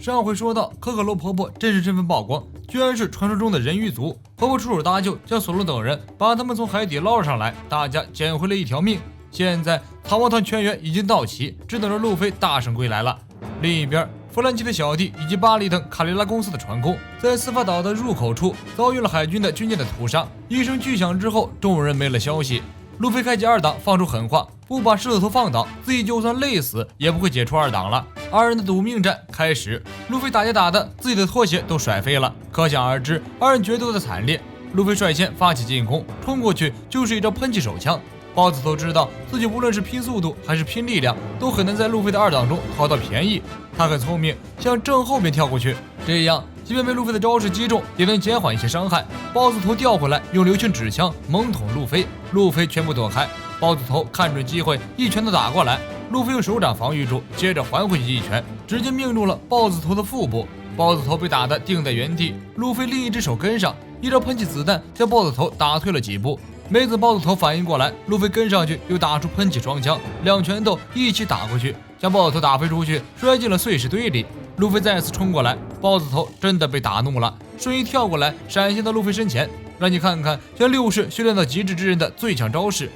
上回说到，可可罗婆婆真实身份曝光，居然是传说中的人鱼族。婆婆出手搭救，将索隆等人把他们从海底捞了上来，大家捡回了一条命。现在逃亡团全员已经到齐，只等着路飞大圣归来了。另一边，弗兰奇的小弟以及巴里等卡雷拉公司的船工，在司法岛的入口处遭遇了海军的军舰的屠杀。一声巨响之后，众人没了消息。路飞开启二档，放出狠话，不把狮子头放倒，自己就算累死也不会解除二档了。二人的赌命战开始，路飞打架打的自己的拖鞋都甩飞了，可想而知二人决斗的惨烈。路飞率先发起进攻，冲过去就是一招喷气手枪。豹子头知道自己无论是拼速度还是拼力量，都很难在路飞的二档中讨到便宜。他很聪明，向正后面跳过去，这样即便被路飞的招式击中，也能减缓一些伤害。豹子头调回来，用流拳指枪猛捅路飞，路飞全部躲开。豹子头看准机会，一拳头打过来，路飞用手掌防御住，接着还回去一拳，直接命中了豹子头的腹部。豹子头被打得定在原地，路飞另一只手跟上，一招喷气子弹将豹子头打退了几步。没等豹子头反应过来，路飞跟上去又打出喷气双枪，两拳头一起打过去，将豹子头打飞出去，摔进了碎石堆里。路飞再次冲过来，豹子头真的被打怒了，瞬移跳过来，闪现到路飞身前，让你看看将六式修炼到极致之人的最强招式。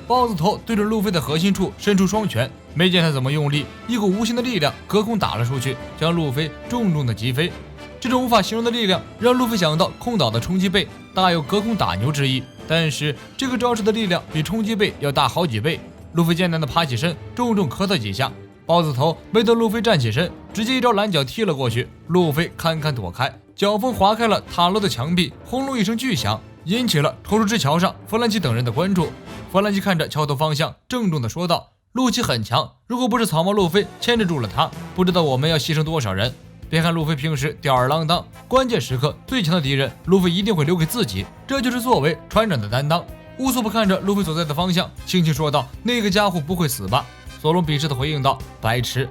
豹子头对准路飞的核心处伸出双拳，没见他怎么用力，一股无形的力量隔空打了出去，将路飞重重的击飞。这种无法形容的力量让路飞想到空岛的冲击背，大有隔空打牛之意。但是这个招式的力量比冲击背要大好几倍。路飞艰难地爬起身，重重磕他几下。豹子头没等路飞站起身，直接一招蓝脚踢了过去，路飞堪堪躲开，脚锋划开了塔楼的墙壁，轰隆一声巨响，引起了投掷之桥上弗兰奇等人的关注。弗兰奇看着桥头方向，郑重地说道：“路奇很强，如果不是草帽路飞牵制住了他，不知道我们要牺牲多少人。别看路飞平时吊儿郎当，关键时刻最强的敌人路飞一定会留给自己，这就是作为船长的担当。”乌索普看着路飞所在的方向，轻轻说道：“那个家伙不会死吧？”索隆鄙视地回应道：“白痴。”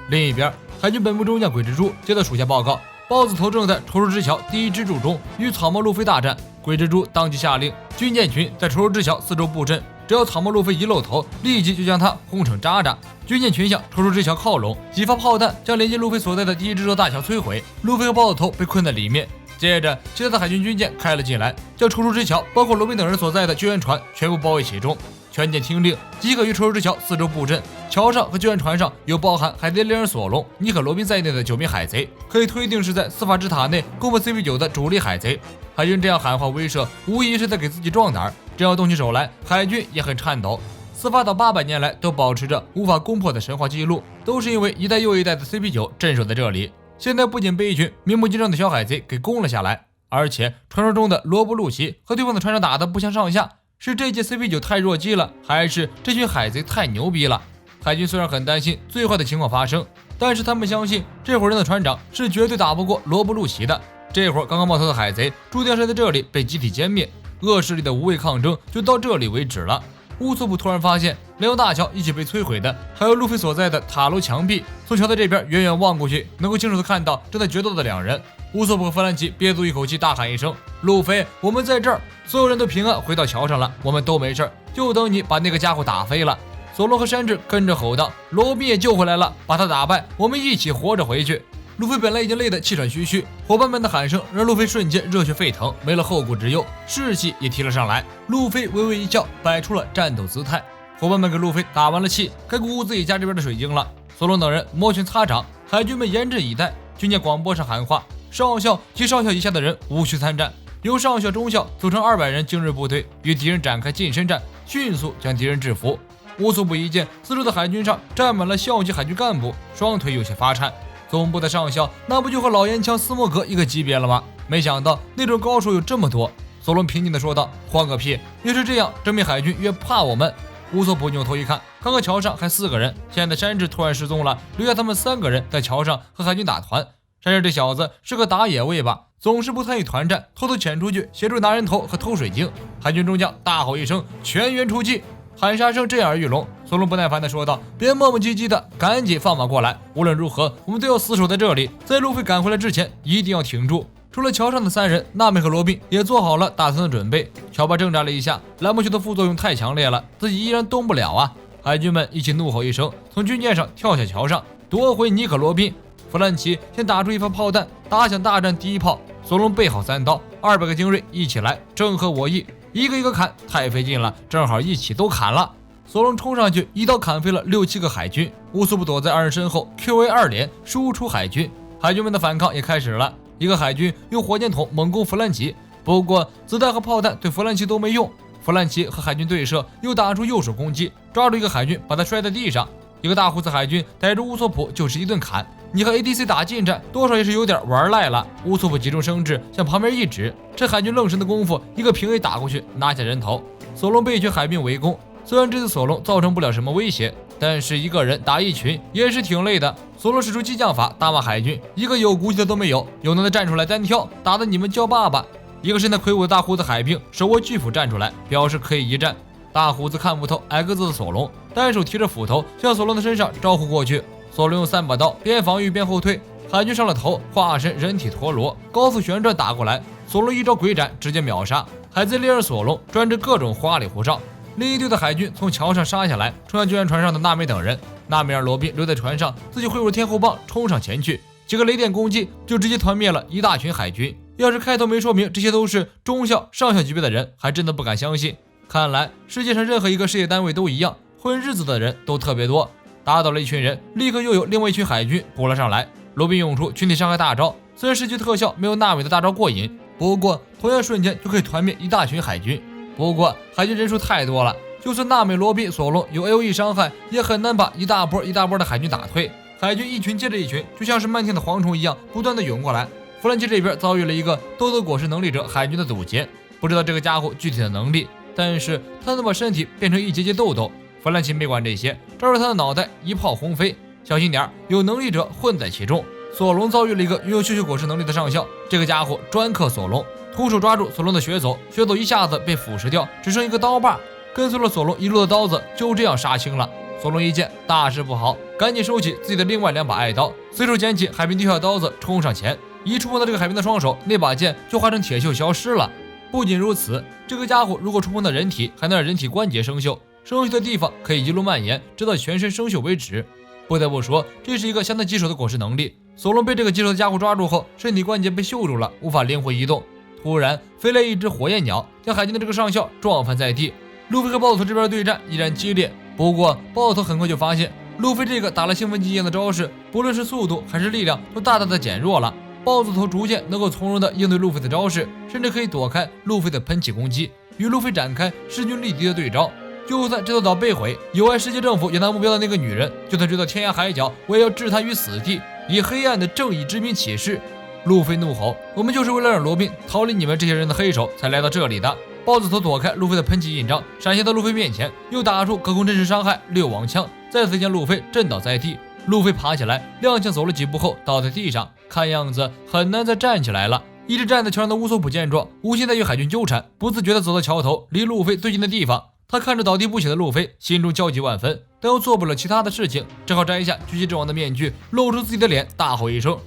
另一边，海军本部中将鬼蜘蛛接到属下报告，豹子头正在筹州之桥第一支柱中与草帽路飞大战。鬼蜘蛛当即下令，军舰群在筹州之桥四周布阵，只要草帽路飞一露头，立即就将他轰成渣渣。军舰群向筹州之桥靠拢，几发炮弹将连接路飞所在的第一支座大桥摧毁，路飞和豹子头被困在里面。接着，其他的海军军舰开了进来，将筹州之桥包括罗宾等人所在的救援船全部包围其中。全舰听令，即可于筹州之桥四周布阵。桥上和救援船上有包含海贼猎人索隆、尼可罗宾在内的9名海贼，可以推定是在司法之塔内攻破 CP9 的主力海贼。海军这样喊话威慑，无疑是在给自己壮胆。这样动起手来，海军也很颤抖。司法岛800年来都保持着无法攻破的神话记录，都是因为一代又一代的 CP9 镇守在这里。现在不仅被一群明目张胆的小海贼给攻了下来，而且传说中的罗伯·路奇和对方的船长打得不相上下，是这届 CP9 太弱鸡了，还是这群海贼太牛逼了？海军虽然很担心最坏的情况发生，但是他们相信这伙人的船长是绝对打不过罗伯·路奇的。这会儿刚刚冒头的海贼注定是在这里被集体歼灭，恶势力的无畏抗争就到这里为止了。乌索普突然发现连由大桥一起被摧毁的还有路飞所在的塔楼墙壁，从桥的这边远远望过去，能够清楚地看到正在决斗的2人。乌索普和弗兰奇憋足一口气，大喊一声：“路飞，我们在这儿！”所有人都平安回到桥上了，我们都没事，就等你把那个家伙打飞了。索隆和山治跟着吼道：“罗宾也救回来了，把他打败，我们一起活着回去。”路飞本来已经累得气喘吁吁，伙伴们的喊声让路飞瞬间热血沸腾，没了后顾之忧，士气也提了上来。路飞微微一笑，摆出了战斗姿态。伙伴们给路飞打完了气，该鼓舞自己家这边的水晶了。索隆等人摩拳擦掌，海军们严阵以待。军舰广播上喊话：少校及少校以下的人无需参战，由上校、中校组成200人精锐部队，与敌人展开近身战，迅速将敌人制服。乌索普一见四周的海军上站满了校级海军干部，双腿有些发颤。总部的上校那不就和老烟枪斯莫格一个级别了吗？没想到那种高手有这么多。索隆平静地说道：“慌个屁！越是这样，证明海军越怕我们。”乌索普扭头一看，刚刚桥上还4个人，现在山治突然失踪了，留下他们3个人在桥上和海军打团。山治这小子是个打野位吧，总是不参与团战，偷偷潜出去协助拿人头和偷水晶。海军中将大吼一声：“全员出击！”喊杀声震耳欲聋。索隆不耐烦地说道：“别磨磨唧唧的，赶紧放马过来！无论如何，我们都要死守在这里，在路飞赶回来之前，一定要挺住。”除了桥上的3人，娜美和罗宾也做好了打团的准备。乔巴挣扎了一下，蓝魔球的副作用太强烈了，自己依然动不了啊。海军们一起怒吼一声，从军舰上跳下桥上，夺回尼可罗宾。弗兰奇先打出一发炮弹，打响大战第一炮。索隆备好3刀，200个精锐一起来，正合我意，一个一个砍，太费劲了，正好一起都砍了。索隆冲上去，一刀砍飞了6、7个海军。乌索普躲在2人身后 ，QA2连输出海军。海军们的反抗也开始了。一个海军用火箭筒猛攻弗兰奇，不过子弹和炮弹对弗兰奇都没用。弗兰奇和海军对射，又打出右手攻击，抓住一个海军，把他摔在地上。一个大胡子海军逮着乌索普就是一顿砍。你和 ADC 打近战，多少也是有点玩赖了。乌索普急中生智，向旁边一指，这海军愣神的功夫，一个平 A 打过去，拿下人头。索隆被一群海兵围攻，虽然这次索隆造成不了什么威胁，但是一个人打一群也是挺累的。索隆使出激将法，大骂海军，一个有骨气的都没有，有能耐站出来单挑，打得你们叫爸爸。一个身材魁梧的大胡子海兵手握巨斧站出来，表示可以一战。大胡子看不透矮个子的索隆，单手提着斧头向索隆的身上招呼过去。索隆用3把刀边防御边后退，海军上了头，化身人体陀螺，高速旋转打过来。索隆一招鬼斩，直接秒杀。海贼猎人索隆专治各种花里胡哨。另一队的海军从桥上杀下来，冲向救援船上的娜美等人。娜美让罗宾留在船上，自己挥舞天后棒冲上前去，几个雷电攻击就直接团灭了一大群海军。要是开头没说明这些都是中校上校级别的人，还真的不敢相信。看来世界上任何一个事业单位都一样，混日子的人都特别多。打倒了一群人，立刻又有另外一群海军补了上来。罗宾用出群体伤害大招，虽然视觉特效没有娜美的大招过瘾，不过同样瞬间就可以团灭一大群海军。不过海军人数太多了，就算娜美、罗宾、索隆有 AOE 伤害，也很难把一大波的海军打退。海军一群接着一群，就像是漫天的蝗虫一样，不断的涌过来。弗兰奇这边遭遇了一个豆豆果实能力者海军的阻截，不知道这个家伙具体的能力，但是他能把身体变成一节节豆豆。弗兰奇没管这些，照着他的脑袋一炮轰飞，小心点，有能力者混在其中。索隆遭遇了一个拥有嗅嗅果实能力的上校，这个家伙专克索隆，徒手抓住索隆的血走，血走一下子被腐蚀掉，只剩一个刀把，跟随了索隆一路的刀子就这样杀青了。索隆一见大事不好，赶紧收起自己的另外2把爱刀，随手捡起海兵丢下的刀子冲上前，一触碰到这个海兵的双手，那把剑就化成铁锈消失了。不仅如此，这个家伙如果触碰到人体，还能让人体关节生锈，生锈的地方可以一路蔓延，直到全身生锈为止。不得不说，这是一个相当棘手的果实能力。索隆被这个棘手的家伙抓住后，身体关节被锈住了，无法灵活移动。突然飞来一只火焰鸟，将海军的这个上校撞翻在地。路飞和豹子头这边的对战依然激烈，不过豹子头很快就发现路飞这个打了兴奋剂一样的招式，不论是速度还是力量都大大的减弱了。豹子头逐渐能够从容地应对路飞的招式，甚至可以躲开路飞的喷气攻击，与路飞展开势均力敌的对招。就算这座岛被毁，有碍世界政府也拿目标的那个女人，就算追到天涯海角，我也要置她于死地，以黑暗的正义之名起誓。路飞怒吼：“我们就是为了让罗宾逃离你们这些人的黑手才来到这里的。”豹子头躲开路飞的喷气印章，闪现到路飞面前，又打出可控真实伤害6王枪，再次将路飞震倒在地。路飞爬起来，踉跄走了几步后倒在地上，看样子很难再站起来了。一直站在桥上的乌索普见状，无心再与海军纠缠，不自觉地走到桥头，离路飞最近的地方。他看着倒地不起的路飞，心中焦急万分，但又做不了其他的事情，只好摘下狙击之王的面具，露出自己的脸，大吼一声：“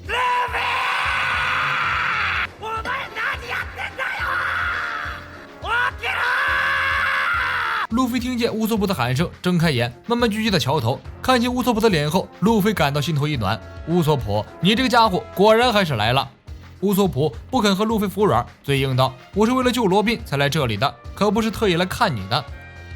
路飞听见乌索普的喊声，睁开眼，慢慢聚集到桥头，看清乌索普的脸后，路飞感到心头一暖。乌索普，你这个家伙果然还是来了。乌索普不肯和路飞服软，嘴硬道：“我是为了救罗宾才来这里的，可不是特意来看你的。”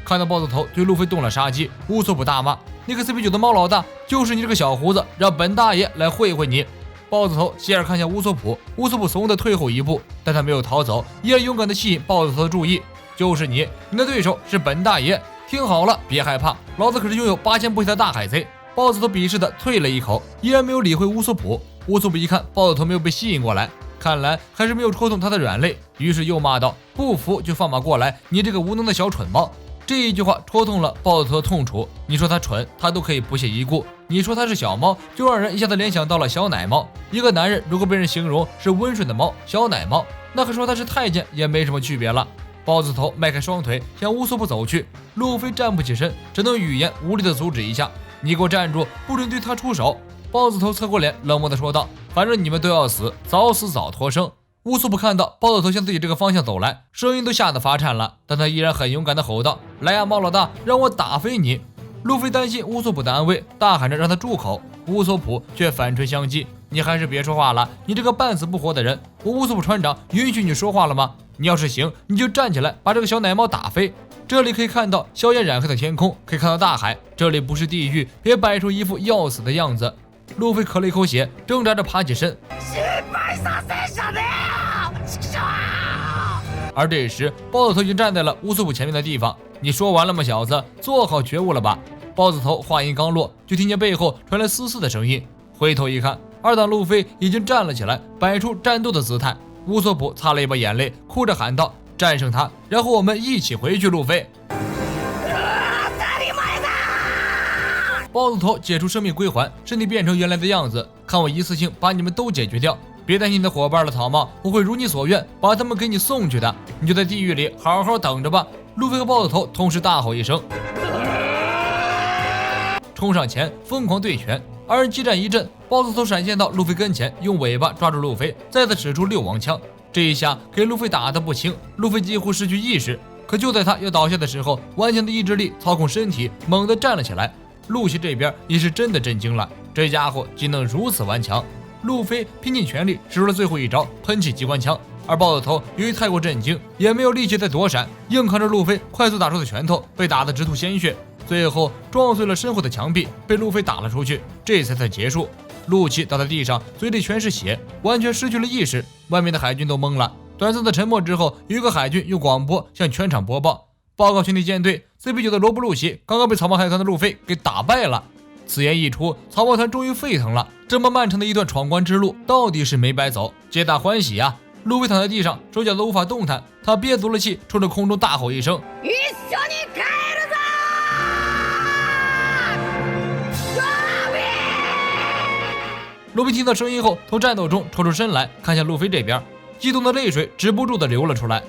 看到豹子头对路飞动了杀机，乌索普大骂：“那个 CP9 的猫老大，就是你这个小胡子，让本大爷来会会你。”豹子头斜眼看向乌索普，乌索普怂地退后一步，但他没有逃走，依然勇敢地吸引豹子头的注意。就是你的对手是本大爷，听好了，别害怕，老子可是拥有8000部下的大海贼。豹子头鄙视地啐了一口，依然没有理会乌索普。乌索普一看豹子头没有被吸引过来，看来还是没有戳痛他的软肋，于是又骂道：“不服就放马过来，你这个无能的小蠢猫！”这一句话戳痛了豹子头的痛处。你说他蠢，他都可以不屑一顾；你说他是小猫，就让人一下子联想到了小奶猫。一个男人如果被人形容是温顺的猫、小奶猫，那和说他是太监也没什么区别了。豹子头迈开双腿向乌索普走去，路飞站不起身，只能语言无力地阻止一下：“你给我站住，不准对他出手！”豹子头侧过脸，冷漠地说道：“反正你们都要死，早死早脱生。”乌索普看到豹子头向自己这个方向走来，声音都吓得发颤了，但他依然很勇敢地吼道：“来呀，猫老大，让我打飞你！”路飞担心乌索普的安危，大喊着让他住口。乌索普却反唇相讥：“你还是别说话了，你这个半死不活的人！我乌索普船长允许你说话了吗？你要是行，你就站起来把这个小奶猫打飞。”这里可以看到硝烟染黑的天空，可以看到大海，这里不是地狱，别摆出一副要死的样子。路飞咳了一口血，挣扎着爬起身。而这时，豹子头已经站在了乌索普前面的地方。你说完了吗，小子？做好觉悟了吧？豹子头话音刚落，就听见背后传来嘶嘶的声音。回头一看，二档路飞已经站了起来，摆出战斗的姿态。乌索普擦了一把眼泪，哭着喊道：“战胜他，然后我们一起回去。”路飞。豹子头解除生命归还，身体变成原来的样子。看我一次性把你们都解决掉。别担心你的伙伴了，草帽，我会如你所愿，把他们给你送去的。你就在地狱里好好等着吧。路飞和豹子头同时大吼一声，冲上前疯狂对拳。二人激战一阵，豹子头闪现到路飞跟前，用尾巴抓住路飞，再次使出六王枪。这一下给路飞打得不轻，路飞几乎失去意识。可就在他要倒下的时候，顽强的意志力操控身体，猛地站了起来。露西这边也是真的震惊了，这家伙竟能如此顽强。路飞拼尽全力使出了最后一招喷气机关枪，而豹子头由于太过震惊，也没有力气再躲闪，硬扛着路飞快速打出的拳头，被打得直吐鲜血，最后撞碎了身后的墙壁，被路飞打了出去，这才算结束。露西倒在地上，嘴里全是血，完全失去了意识。外面的海军都懵了。短暂的沉默之后，有一个海军用广播向全场播报：报告全体舰队， CP9 的罗布路西刚刚被草帽海团的路飞给打败了。此言一出，草帽团终于沸腾了。这么漫长的一段闯关之路，到底是没白走，皆大欢喜啊！路飞躺在地上，手脚都无法动弹，他憋足了气，冲着空中大吼一声：“路飞听到声音后，从战斗中抽出身来，看向路飞这边，激动的泪水止不住的流了出来。